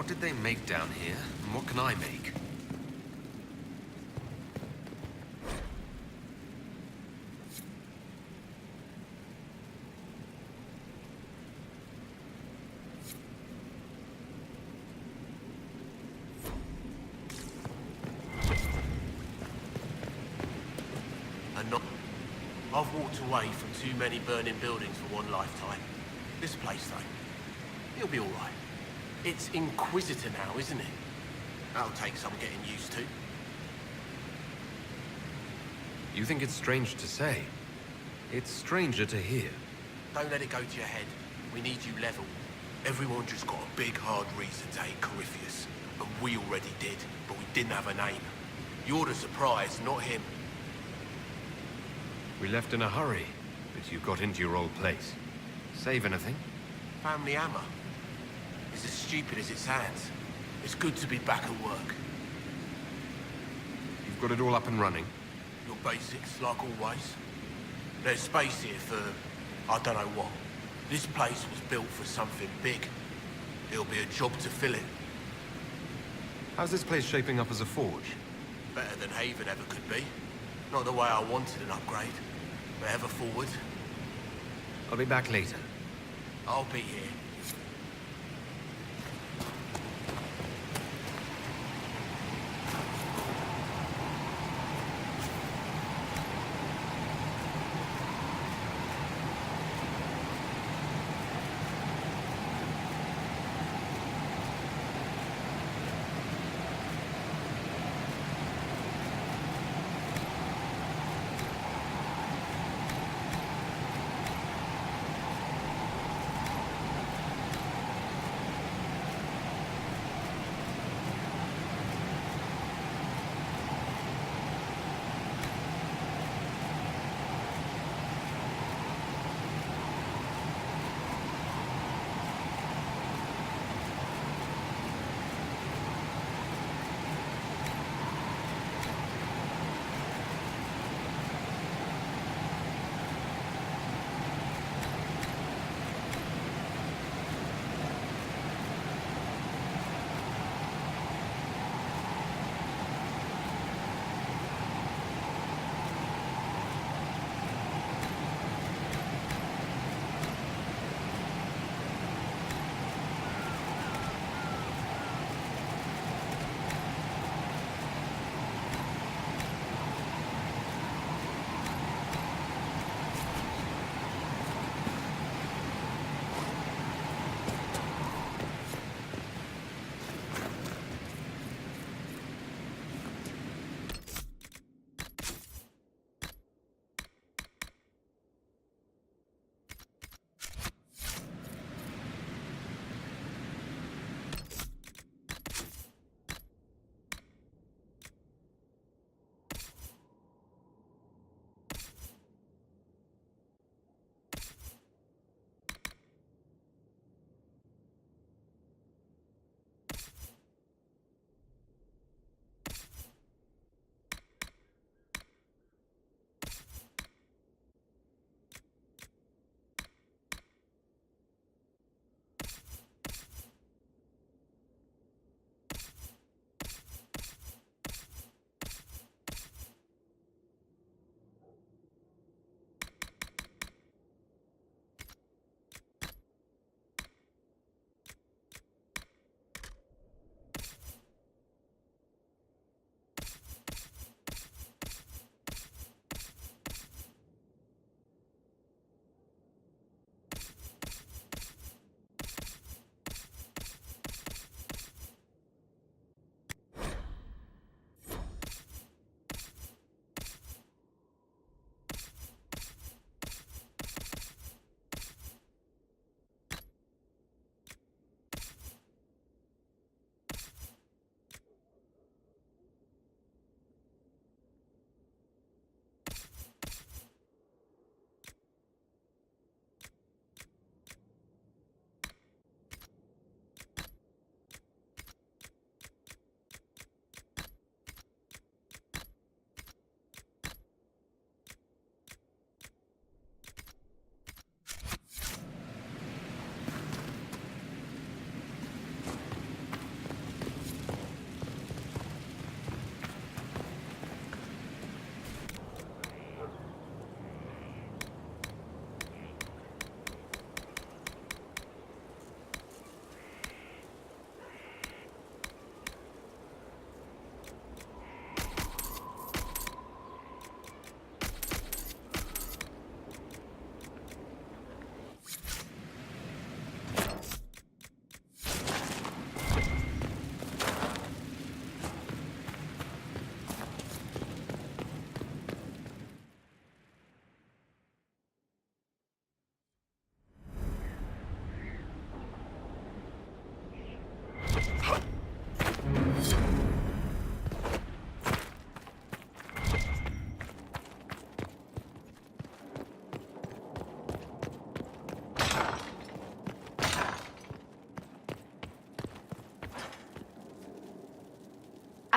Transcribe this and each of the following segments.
did they make down here, and what can I make? I've walked away from too many burning buildings for one lifetime. This place, though, it'll be all right. It's Inquisitor now, isn't it? That'll take some getting used to. You think it's strange to say? It's stranger to hear. Don't let it go to your head. We need you level. Everyone just got a big, hard reason to hate Corypheus. And we already did, but we didn't have a name. You're the surprise, not him. We left in a hurry, but you got into your old place. Save anything? Family hammer. It's as stupid as it sounds. It's good to be back at work. You've got it all up and running? Your basics, like always. There's space here for, I don't know what. This place was built for something big. It'll be a job to fill it. How's this place shaping up as a forge? Better than Haven ever could be. Not the way I wanted an upgrade, but ever forward. I'll be back later. I'll be here.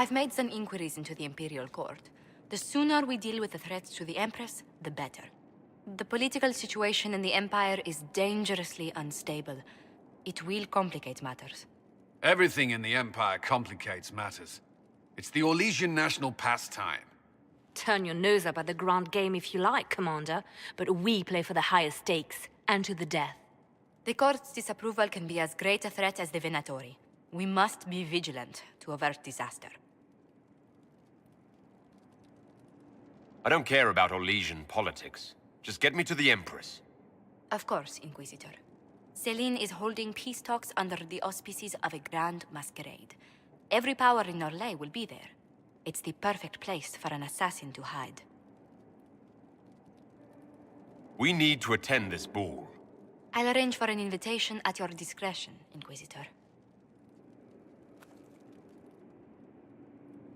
I've made some inquiries into the Imperial Court. The sooner we deal with the threats to the Empress, the better. The political situation in the Empire is dangerously unstable. It will complicate matters. Everything in the Empire complicates matters. It's the Orlesian national pastime. Turn your nose up at the grand game if you like, Commander, but we play for the highest stakes, and to the death. The Court's disapproval can be as great a threat as the Venatori. We must be vigilant to avert disaster. I don't care about Orlesian politics. Just get me to the Empress. Of course, Inquisitor. Celine is holding peace talks under the auspices of a grand masquerade. Every power in Orlais will be there. It's the perfect place for an assassin to hide. We need to attend this ball. I'll arrange for an invitation at your discretion, Inquisitor.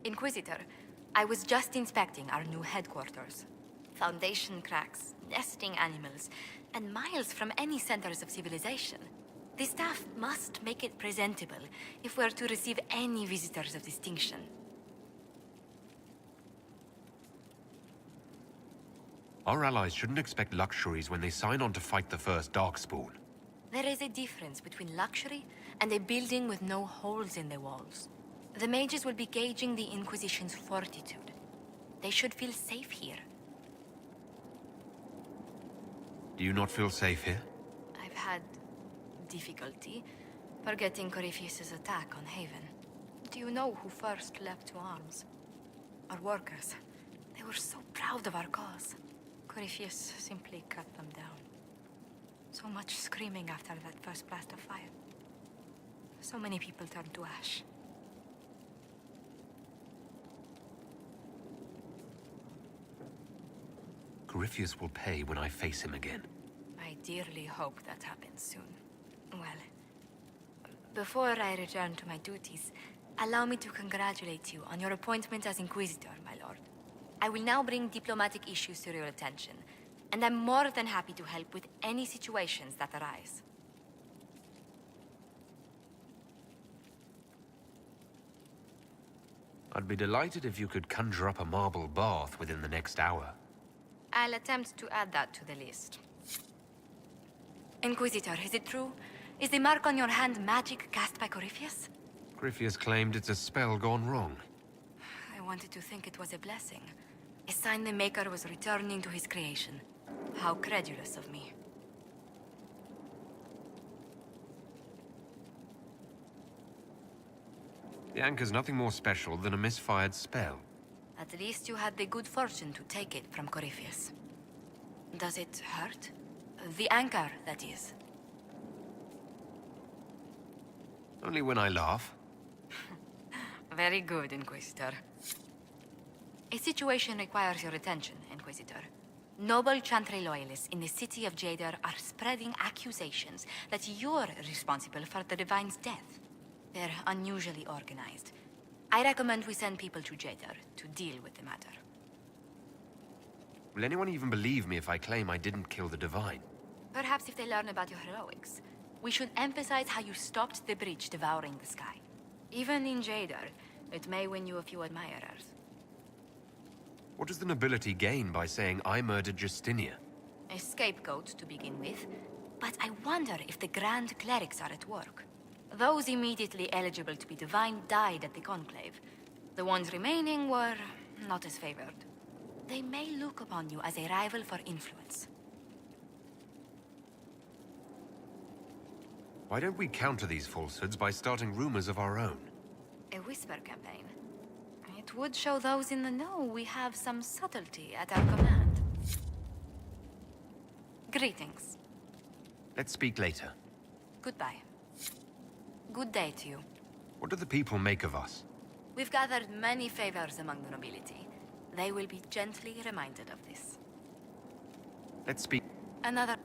Inquisitor, I was just inspecting our new headquarters. Foundation cracks, nesting animals, and miles from any centers of civilization. The staff must make it presentable if we're to receive any visitors of distinction. Our allies shouldn't expect luxuries when they sign on to fight the first Darkspawn. There is a difference between luxury and a building with no holes in the walls. The mages will be gauging the Inquisition's fortitude. They should feel safe here. Do you not feel safe here? I've had difficulty forgetting Corypheus's attack on Haven. Do you know who first leapt to arms? Our workers. They were so proud of our cause. Corypheus simply cut them down. So much screaming after that first blast of fire. So many people turned to ash. Corypheus will pay when I face him again. I dearly hope that happens soon. Well, before I return to my duties, allow me to congratulate you on your appointment as Inquisitor, my lord. I will now bring diplomatic issues to your attention, and I'm more than happy to help with any situations that arise. I'd be delighted if you could conjure up a marble bath within the next hour. I'll attempt to add that to the list. Inquisitor, is it true? Is the mark on your hand magic cast by Corypheus? Corypheus claimed it's a spell gone wrong. I wanted to think it was a blessing. A sign the Maker was returning to his creation. How credulous of me. The anchor's nothing more special than a misfired spell. At least you had the good fortune to take it from Corypheus. Does it hurt? The anchor, that is. Only when I laugh. Very good, Inquisitor. A situation requires your attention, Inquisitor. Noble Chantry loyalists in the city of Jadar are spreading accusations that you're responsible for the Divine's death. They're unusually organized. I recommend we send people to Jadar to deal with the matter. Will anyone even believe me if I claim I didn't kill the Divine? Perhaps if they learn about your heroics. We should emphasize how you stopped the breach devouring the sky. Even in Jadar, it may win you a few admirers. What does the nobility gain by saying I murdered Justinia? A scapegoat to begin with, but I wonder if the Grand Clerics are at work. Those immediately eligible to be divine died at the Conclave. The ones remaining were not as favored. They may look upon you as a rival for influence. Why don't we counter these falsehoods by starting rumors of our own? A whisper campaign. It would show those in the know we have some subtlety at our command. Greetings. Let's speak later. Goodbye. Good day to you. What do the people make of us? We've gathered many favors among the nobility. They will be gently reminded of this. Let's speak. Another...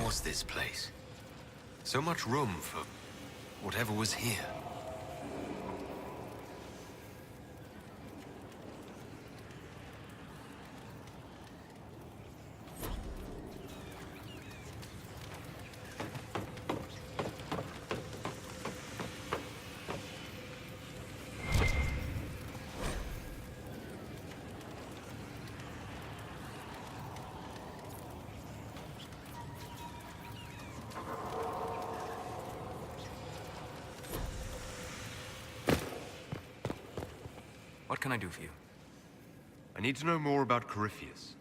was this place? So much room for whatever was here. What can I do for you? I need to know more about Corypheus.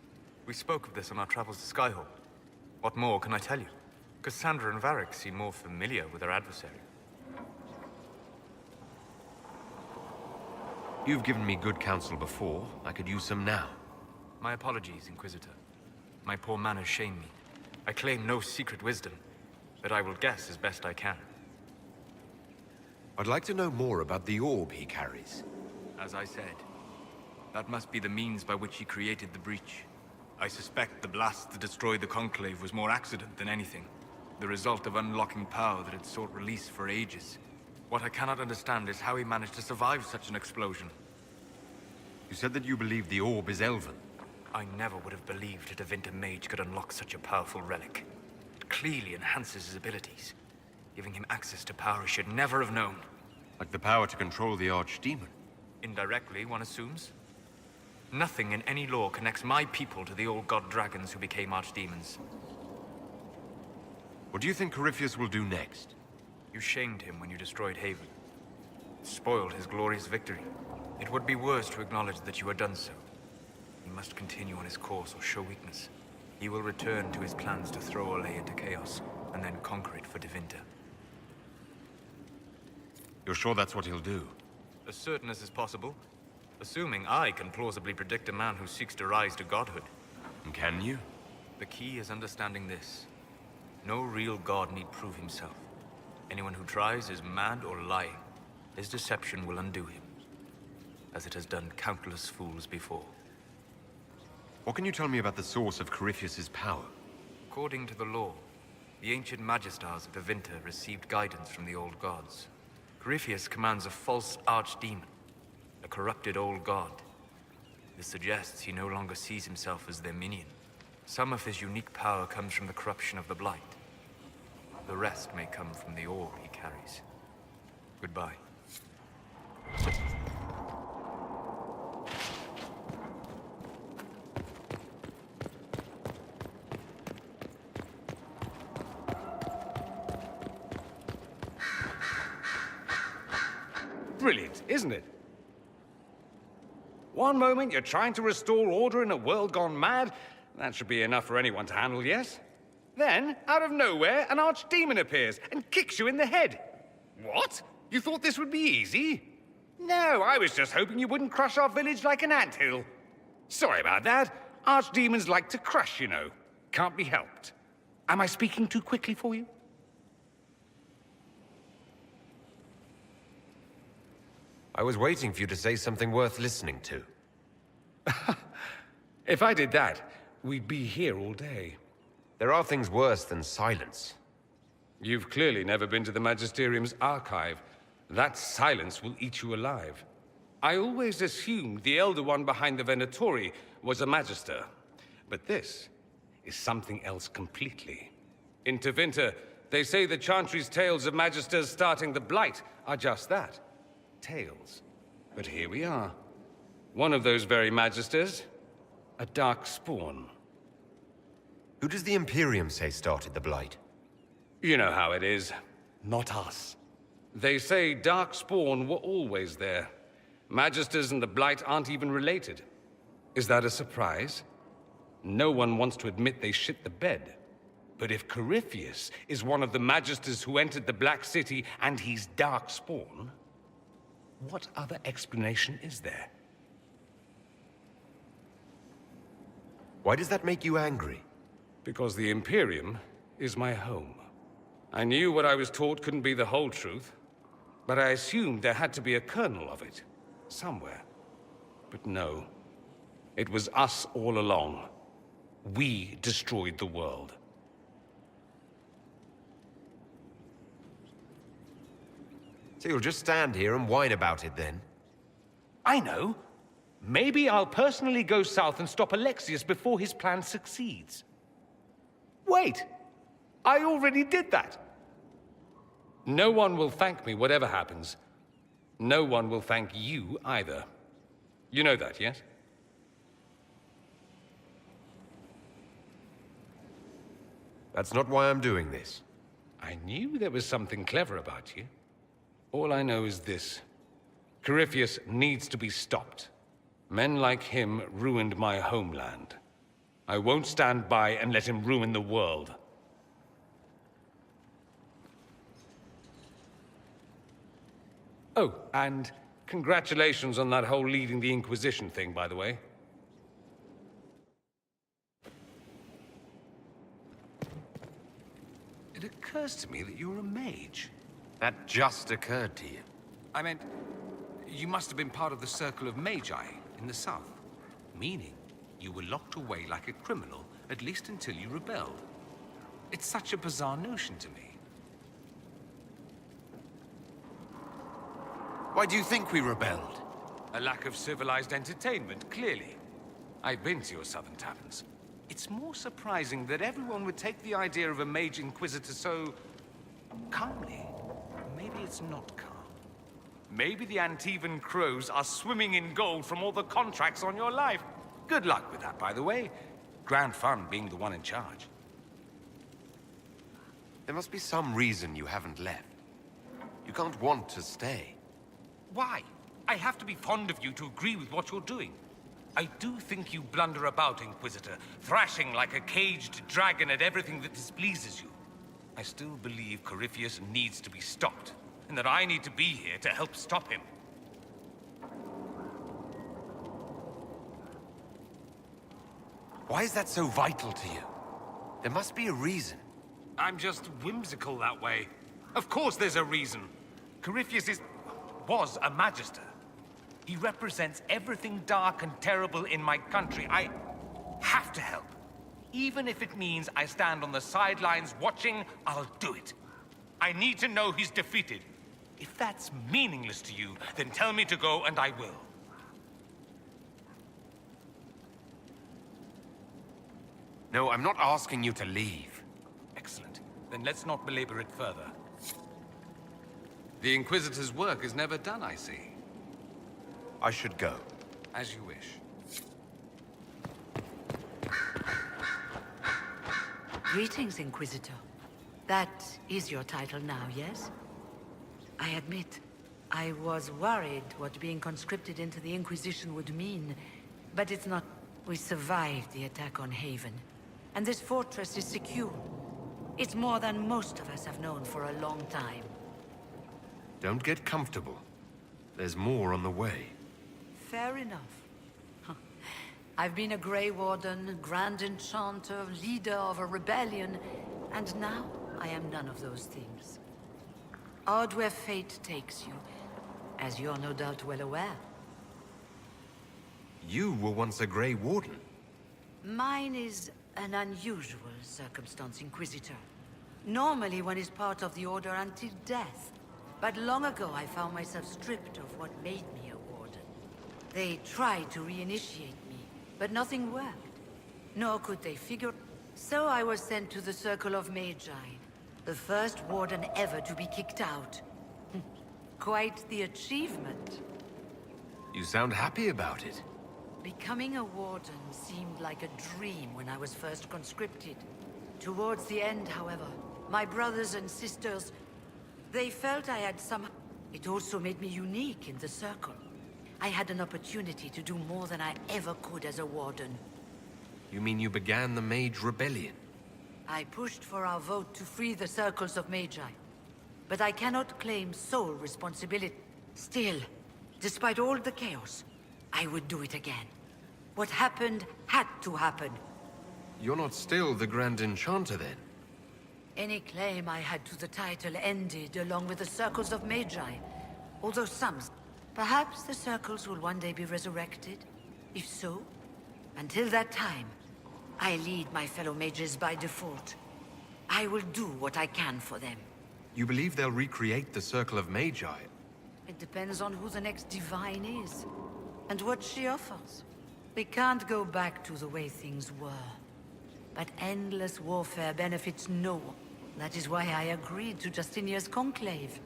We spoke of this on our travels to Skyhawk. What more can I tell you? Cassandra and Varric seem more familiar with their adversary. You've given me good counsel before. I could use some now. My apologies, Inquisitor. My poor manners shame me. I claim no secret wisdom, but I will guess as best I can. I'd like to know more about the orb he carries. As I said, that must be the means by which he created the breach. I suspect the blast that destroyed the Conclave was more accident than anything. The result of unlocking power that had sought release for ages. What I cannot understand is how he managed to survive such an explosion. You said that you believe the orb is Elven. I never would have believed a Tevinter mage could unlock such a powerful relic. It clearly enhances his abilities, giving him access to power he should never have known. Like the power to control the Archdemon. Indirectly, one assumes. Nothing in any lore connects my people to the old god dragons who became archdemons. What do you think Corypheus will do next? You shamed him when you destroyed Haven. Spoiled his glorious victory. It would be worse to acknowledge that you had done so. He must continue on his course or show weakness. He will return to his plans to throw Olay into chaos, and then conquer it for Tevinter. You're sure that's what he'll do? As certain as is possible. Assuming I can plausibly predict a man who seeks to rise to godhood. And can you? The key is understanding this. No real god need prove himself. Anyone who tries is mad or lying. His deception will undo him, as it has done countless fools before. What can you tell me about the source of Corypheus's power? According to the law, the ancient Magistars of Tevinter received guidance from the old gods. Corypheus commands a false archdemon, a corrupted old god. This suggests he no longer sees himself as their minion. Some of his unique power comes from the corruption of the Blight. The rest may come from the orb he carries. Goodbye. Brilliant, isn't it? One moment you're trying to restore order in a world gone mad. That should be enough for anyone to handle, yes? Then, out of nowhere, an archdemon appears and kicks you in the head. What? You thought this would be easy? No, I was just hoping you wouldn't crush our village like an anthill. Sorry about that. Archdemons like to crush, you know. Can't be helped. Am I speaking too quickly for you? I was waiting for you to say something worth listening to. If I did that, we'd be here all day. There are things worse than silence. You've clearly never been to the Magisterium's archive. That silence will eat you alive. I always assumed the Elder One behind the Venatori was a Magister. But this is something else completely. In Tevinter, they say the Chantry's tales of Magisters starting the Blight are just that. Tales. But here we are. One of those very Magisters, a dark spawn. Who does the Imperium say started the Blight? You know how it is. Not us. They say Darkspawn were always there. Magisters and the Blight aren't even related. Is that a surprise? No one wants to admit they shit the bed. But if Corypheus is one of the Magisters who entered the Black City and he's Darkspawn, what other explanation is there? Why does that make you angry? Because the Imperium is my home. I knew what I was taught couldn't be the whole truth, but I assumed there had to be a kernel of it, somewhere. But no, it was us all along. We destroyed the world. So you'll just stand here and whine about it then? I know. Maybe I'll personally go south and stop Alexius before his plan succeeds. Wait! I already did that! No one will thank me whatever happens. No one will thank you either. You know that, yes? That's not why I'm doing this. I knew there was something clever about you. All I know is this. Corypheus needs to be stopped. Men like him ruined my homeland. I won't stand by and let him ruin the world. Oh, and congratulations on that whole leading the Inquisition thing, by the way. It occurs to me that you're a mage. That just occurred to you. I meant, you must have been part of the Circle of Magi in the south. Meaning, you were locked away like a criminal, at least until you rebelled. It's such a bizarre notion to me. Why do you think we rebelled? A lack of civilized entertainment, clearly. I've been to your southern taverns. It's more surprising that everyone would take the idea of a mage inquisitor so calmly. Maybe it's not calm. Maybe the Antivan crows are swimming in gold from all the contracts on your life. Good luck with that, by the way. Grand fun being the one in charge. There must be some reason you haven't left. You can't want to stay. Why? I have to be fond of you to agree with what you're doing. I do think you blunder about, Inquisitor, thrashing like a caged dragon at everything that displeases you. I still believe Corypheus needs to be stopped, and that I need to be here to help stop him. Why is that so vital to you? There must be a reason. I'm just whimsical that way. Of course there's a reason. Corypheus was a Magister. He represents everything dark and terrible in my country. I have to help. Even if it means I stand on the sidelines watching, I'll do it. I need to know he's defeated. If that's meaningless to you, then tell me to go and I will. No, I'm not asking you to leave. Excellent. Then let's not belabor it further. The Inquisitor's work is never done, I see. I should go. As you wish. Greetings, Inquisitor. That is your title now, yes? I admit, I was worried what being conscripted into the Inquisition would mean, but it's not. We survived the attack on Haven, and this fortress is secure. It's more than most of us have known for a long time. Don't get comfortable. There's more on the way. Fair enough. I've been a Grey Warden, Grand Enchanter, leader of a rebellion, and now I am none of those things. Odd where fate takes you, as you're no doubt well aware. You were once a Grey Warden. Mine is an unusual circumstance, Inquisitor. Normally one is part of the Order until death. But long ago I found myself stripped of what made me a Warden. They tried to reinitiate me, but nothing worked. Nor could they figure... So I was sent to the Circle of Magi, the first Warden ever to be kicked out. Quite the achievement. You sound happy about it. Becoming a Warden seemed like a dream when I was first conscripted. Towards the end, however, my brothers and sisters, they felt I had some... It also made me unique in the Circle. I had an opportunity to do more than I ever could as a Warden. You mean you began the Mage Rebellion? I pushed for our vote to free the Circles of Magi. But I cannot claim sole responsibility. Still, despite all the chaos, I would do it again. What happened had to happen. You're not still the Grand Enchanter, then? Any claim I had to the title ended along with the Circles of Magi. Although some... Perhaps the Circles will one day be resurrected? If so, until that time, I lead my fellow mages by default. I will do what I can for them. You believe they'll recreate the Circle of Magi? It depends on who the next divine is, and what she offers. We can't go back to the way things were. But endless warfare benefits no one. That is why I agreed to Justinia's conclave.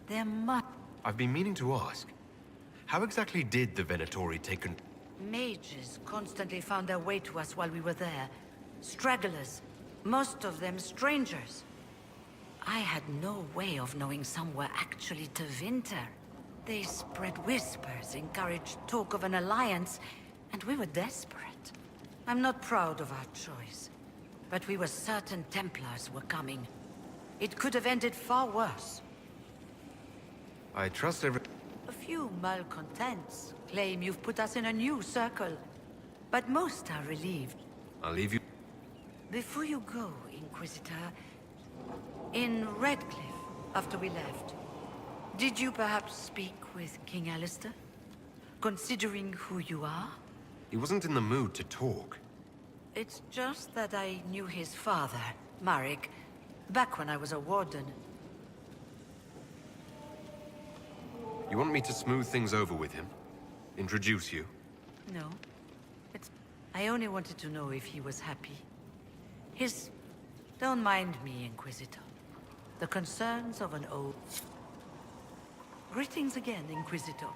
There must... I've been meaning to ask. How exactly did the Venatori take control? Mages constantly found their way to us while we were there. Stragglers. Most of them strangers. I had no way of knowing some were actually Tevinter. They spread whispers, encouraged talk of an alliance, and we were desperate. I'm not proud of our choice, but we were certain Templars were coming. It could have ended far worse. I trust every... A few malcontents claim you've put us in a new circle, but most are relieved. I'll leave you... Before you go, Inquisitor, in Redcliffe, after we left, did you perhaps speak with King Alistair? Considering who you are? He wasn't in the mood to talk. It's just that I knew his father, Marek, back when I was a warden. You want me to smooth things over with him? Introduce you? No. I only wanted to know if he was happy. Don't mind me, Inquisitor. The concerns of an old... Greetings again, Inquisitor.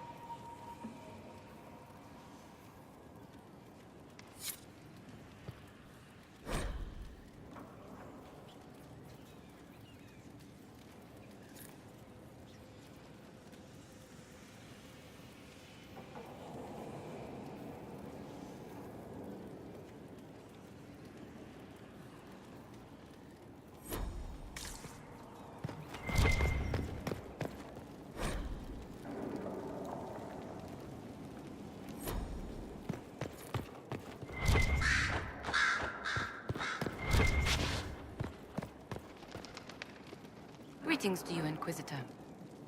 Greetings to you, Inquisitor.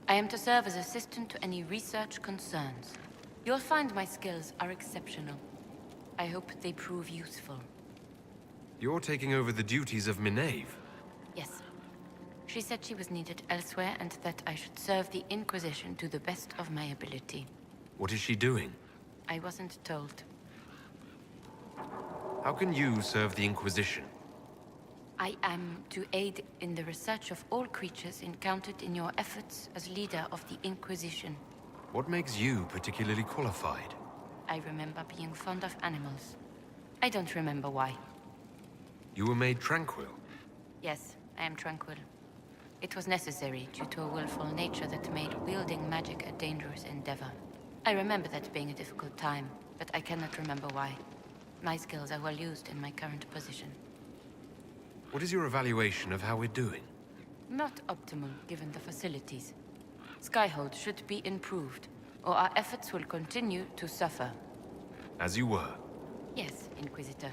I am to serve as assistant to any research concerns. You'll find my skills are exceptional. I hope they prove useful. You're taking over the duties of Minave. Yes. She said she was needed elsewhere and that I should serve the Inquisition to the best of my ability. What is she doing? I wasn't told. How can you serve the Inquisition? I am to aid in the research of all creatures encountered in your efforts as leader of the Inquisition. What makes you particularly qualified? I remember being fond of animals. I don't remember why. You were made tranquil. Yes, I am tranquil. It was necessary due to a willful nature that made wielding magic a dangerous endeavor. I remember that being a difficult time, but I cannot remember why. My skills are well used in my current position. What is your evaluation of how we're doing? Not optimal, given the facilities. Skyhold should be improved, or our efforts will continue to suffer. As you were. Yes, Inquisitor.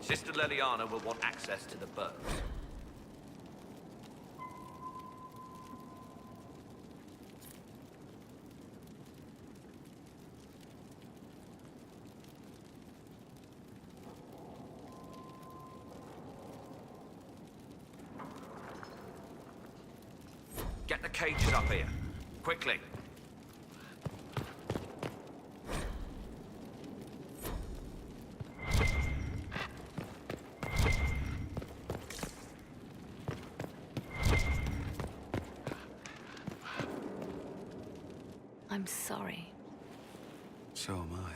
Sister Leliana will want access to the boat. Get the cages up here. Quickly. I'm sorry. So am I.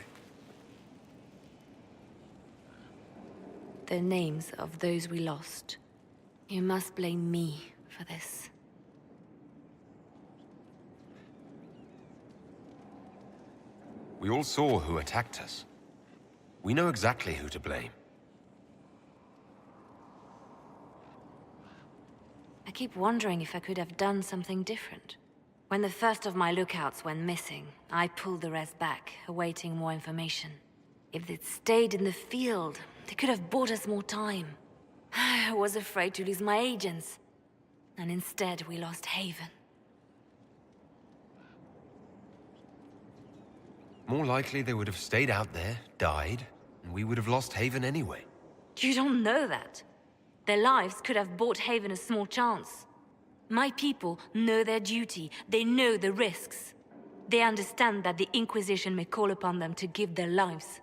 The names of those we lost. You must blame me for this. We all saw who attacked us. We know exactly who to blame. I keep wondering if I could have done something different. When the first of my lookouts went missing, I pulled the rest back, awaiting more information. If they'd stayed in the field, they could have bought us more time. I was afraid to lose my agents. And instead, we lost Haven. More likely they would have stayed out there, died, and we would have lost Haven anyway. You don't know that. Their lives could have bought Haven a small chance. My people know their duty. They know the risks. They understand that the Inquisition may call upon them to give their lives.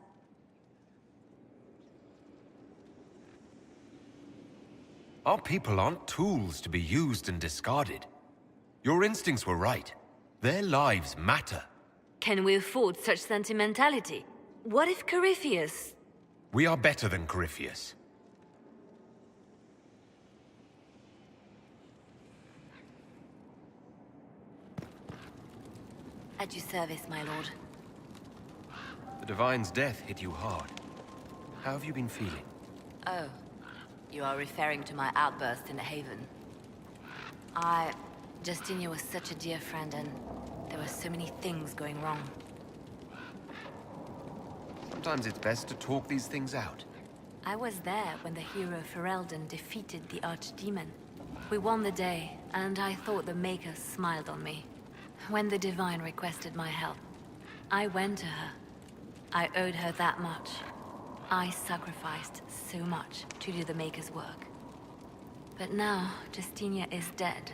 Our people aren't tools to be used and discarded. Your instincts were right. Their lives matter. Can we afford such sentimentality? What if Corypheus... We are better than Corypheus. At your service, my lord. The Divine's death hit you hard. How have you been feeling? Oh, you are referring to my outburst in the Haven. Justinia was such a dear friend, and there were so many things going wrong. Sometimes it's best to talk these things out. I was there when the hero Ferelden defeated the Archdemon. We won the day, and I thought the Maker smiled on me. When the Divine requested my help, I went to her. I owed her that much. I sacrificed so much to do the Maker's work. But now, Justinia is dead.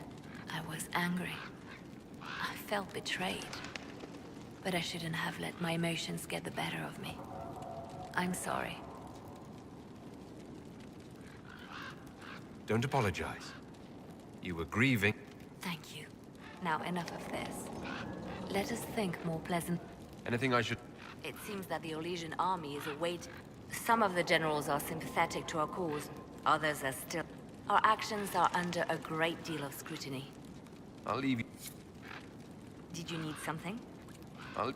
I was angry. I felt betrayed. But I shouldn't have let my emotions get the better of me. I'm sorry. Don't apologize. You were grieving. Thank you. Now enough of this. Let us think more pleasant. Anything I should... It seems that the Orlesian army is awaiting. Some of the generals are sympathetic to our cause. Others are still... Our actions are under a great deal of scrutiny. I'll leave you... Did you need something? I'll...